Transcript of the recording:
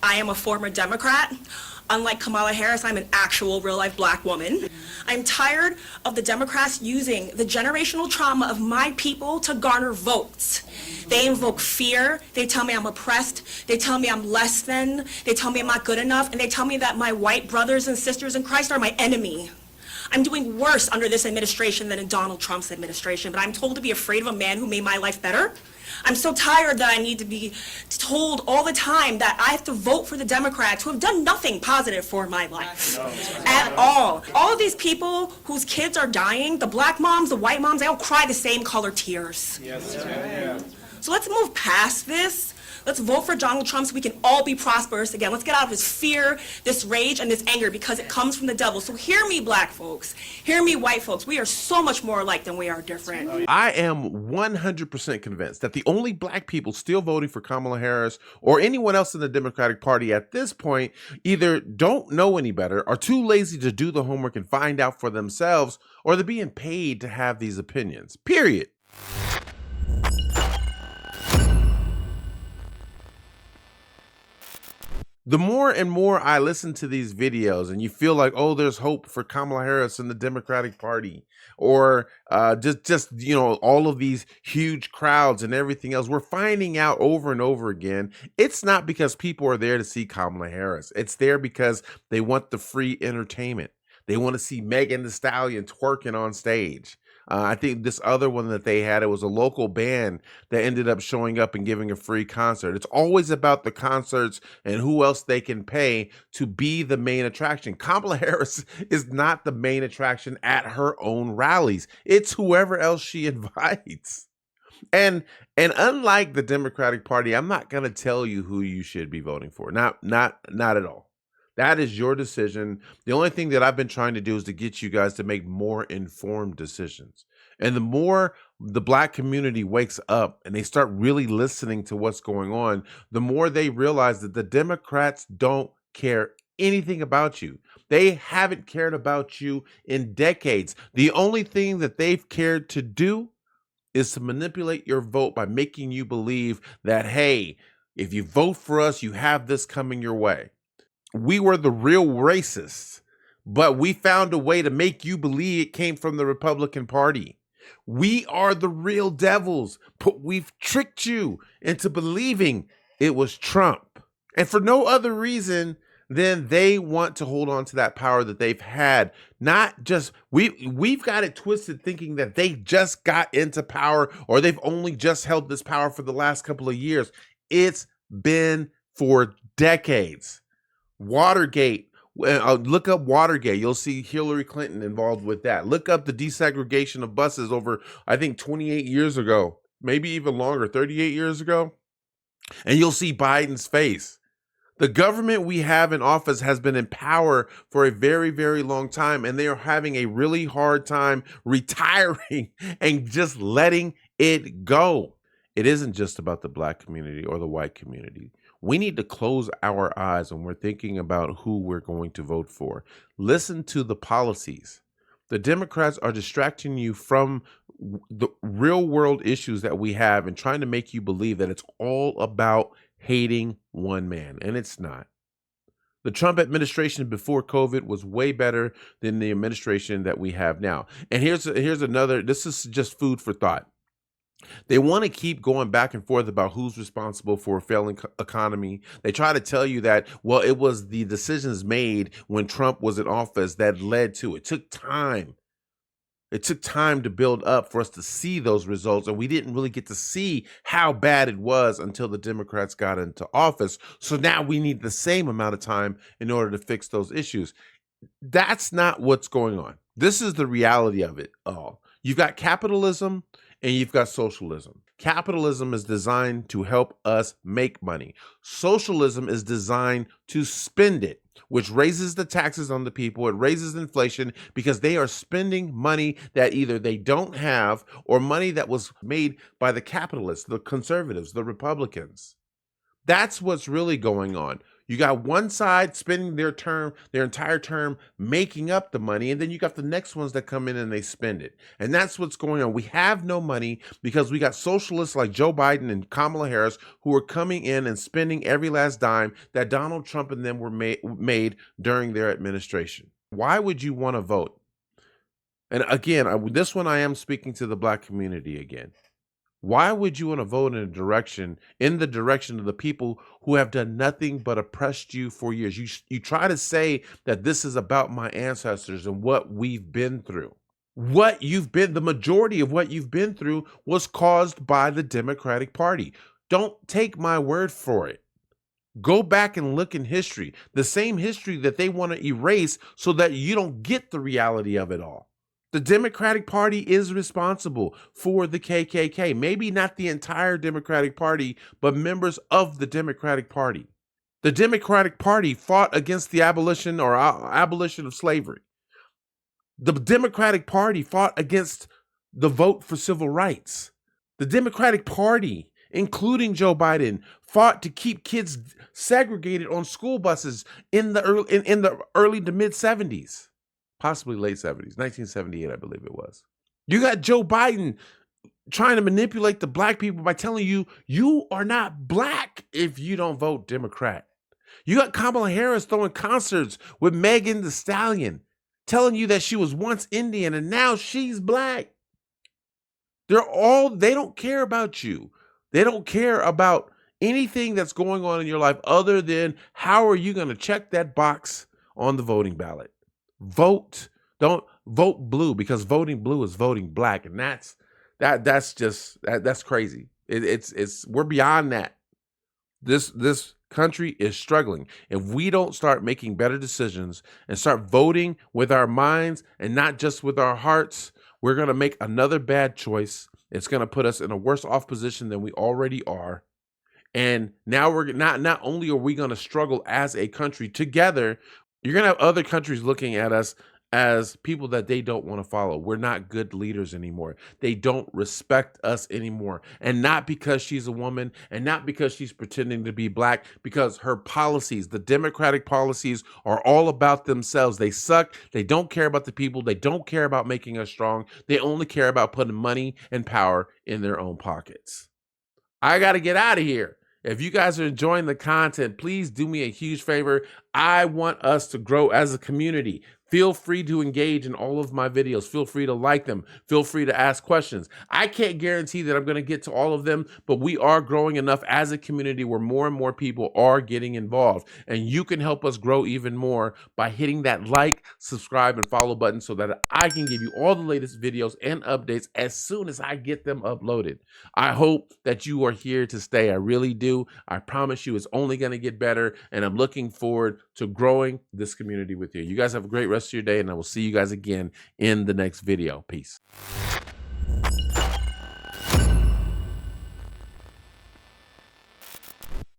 I am a former Democrat. Unlike Kamala Harris, I'm an actual real-life black woman. I'm tired of the Democrats using the generational trauma of my people to garner votes. They invoke fear. They tell me I'm oppressed. They tell me I'm less than. They tell me I'm not good enough. And they tell me that my white brothers and sisters in Christ are my enemy. I'm doing worse under this administration than in Donald Trump's administration, but I'm told to be afraid of a man who made my life better. I'm so tired that I need to be told all the time that I have to vote for the Democrats who have done nothing positive for my life at all. All of these people whose kids are dying, the black moms, the white moms, they all cry the same color tears. Yes. So let's move past this. Let's vote for Donald Trump so we can all be prosperous again. Let's get out of this fear, this rage, and this anger because it comes from the devil. So hear me, black folks. Hear me, white folks. We are so much more alike than we are different. I am 100% convinced that the only black people still voting for Kamala Harris or anyone else in the Democratic Party at this point either don't know any better, are too lazy to do the homework and find out for themselves, or they're being paid to have these opinions. Period. The more and more I listen to these videos and you feel like, oh, there's hope for Kamala Harris and the Democratic Party, or just all of these huge crowds and everything else, we're finding out over and over again, it's not because people are there to see Kamala Harris. It's there because they want the free entertainment. They want to see Megan Thee Stallion twerking on stage. I think this other one that they had, it was a local band that ended up showing up and giving a free concert. It's always about the concerts and who else they can pay to be the main attraction. Kamala Harris is not the main attraction at her own rallies. It's whoever else she invites. And unlike the Democratic Party, I'm not going to tell you who you should be voting for. Not at all. That is your decision. The only thing that I've been trying to do is to get you guys to make more informed decisions. And the more the black community wakes up and they start really listening to what's going on, the more they realize that the Democrats don't care anything about you. They haven't cared about you in decades. The only thing that they've cared to do is to manipulate your vote by making you believe that, hey, if you vote for us, you have this coming your way. We were the real racists, but we found a way to make you believe it came from the Republican Party. We are the real devils, but we've tricked you into believing it was Trump. And for no other reason than they want to hold on to that power that they've had. Not just, we've got it twisted thinking that they just got into power or they've only just held this power for the last couple of years. It's been for decades. Watergate, look up Watergate. You'll see Hillary Clinton involved with that. Look up the desegregation of buses over, I think, 28 years ago, maybe even longer, 38 years ago. And you'll see Biden's face. The government we have in office has been in power for a very, very long time, and they are having a really hard time retiring and just letting it go. It isn't just about the black community or the white community. We need to close our eyes when we're thinking about who we're going to vote for. Listen to the policies. The Democrats are distracting you from the real world issues that we have and trying to make you believe that it's all about hating one man, and it's not. The Trump administration before COVID was way better than the administration that we have now. And here's another, this is just food for thought. They want to keep going back and forth about who's responsible for a failing economy. They try to tell you that, well, it was the decisions made when Trump was in office that led to it. It took time. It took time to build up for us to see those results, and we didn't really get to see how bad it was until the Democrats got into office. So now we need the same amount of time in order to fix those issues. That's not what's going on. This is the reality of it all. You've got capitalism and you've got socialism. Capitalism is designed to help us make money. Socialism is designed to spend it, which raises the taxes on the people. It raises inflation because they are spending money that either they don't have or money that was made by the capitalists, the conservatives, the Republicans. That's what's really going on. You got one side spending their entire term, making up the money, and then you got the next ones that come in and they spend it. And that's what's going on. We have no money because we got socialists like Joe Biden and Kamala Harris who are coming in and spending every last dime that Donald Trump and them were made during their administration. Why would you want to vote? And again, this one I am speaking to the Black community again. Why would you want to vote in the direction of the people who have done nothing but oppressed you for years? You try to say that this is about my ancestors and what we've been through. The majority of what you've been through was caused by the Democratic Party. Don't take my word for it. Go back and look in history, the same history that they want to erase so that you don't get the reality of it all. The Democratic Party is responsible for the KKK. Maybe not the entire Democratic Party, but members of the Democratic Party. The Democratic Party fought against the abolition of slavery. The Democratic Party fought against the vote for civil rights. The Democratic Party, including Joe Biden, fought to keep kids segregated on school buses in the early to mid 70s. Possibly late 70s, 1978, I believe it was. You got Joe Biden trying to manipulate the Black people by telling you, you are not Black if you don't vote Democrat. You got Kamala Harris throwing concerts with Megan Thee Stallion, telling you that she was once Indian and now she's Black. They don't care about you. They don't care about anything that's going on in your life other than how are you going to check that box on the voting ballot. Don't vote blue, because voting blue is voting Black, and that's crazy. We're beyond that. This country is struggling. If we don't start making better decisions and start voting with our minds and not just with our hearts, we're going to make another bad choice. It's going to put us in a worse off position than we already are. And now we're not only are we going to struggle as a country together, you're going to have other countries looking at us as people that they don't want to follow. We're not good leaders anymore. They don't respect us anymore. And not because she's a woman and not because she's pretending to be Black, because her policies, the Democratic policies, are all about themselves. They suck. They don't care about the people. They don't care about making us strong. They only care about putting money and power in their own pockets. I got to get out of here. If you guys are enjoying the content, please do me a huge favor. I want us to grow as a community. Feel free to engage in all of my videos. Feel free to like them. Feel free to ask questions. I can't guarantee that I'm going to get to all of them, but we are growing enough as a community where more and more people are getting involved. And you can help us grow even more by hitting that like, subscribe, and follow button so that I can give you all the latest videos and updates as soon as I get them uploaded. I hope that you are here to stay. I really do. I promise you it's only going to get better, and I'm looking forward to growing this community with you. You guys have a great rest of your day, and I will see you guys again in the next video. Peace.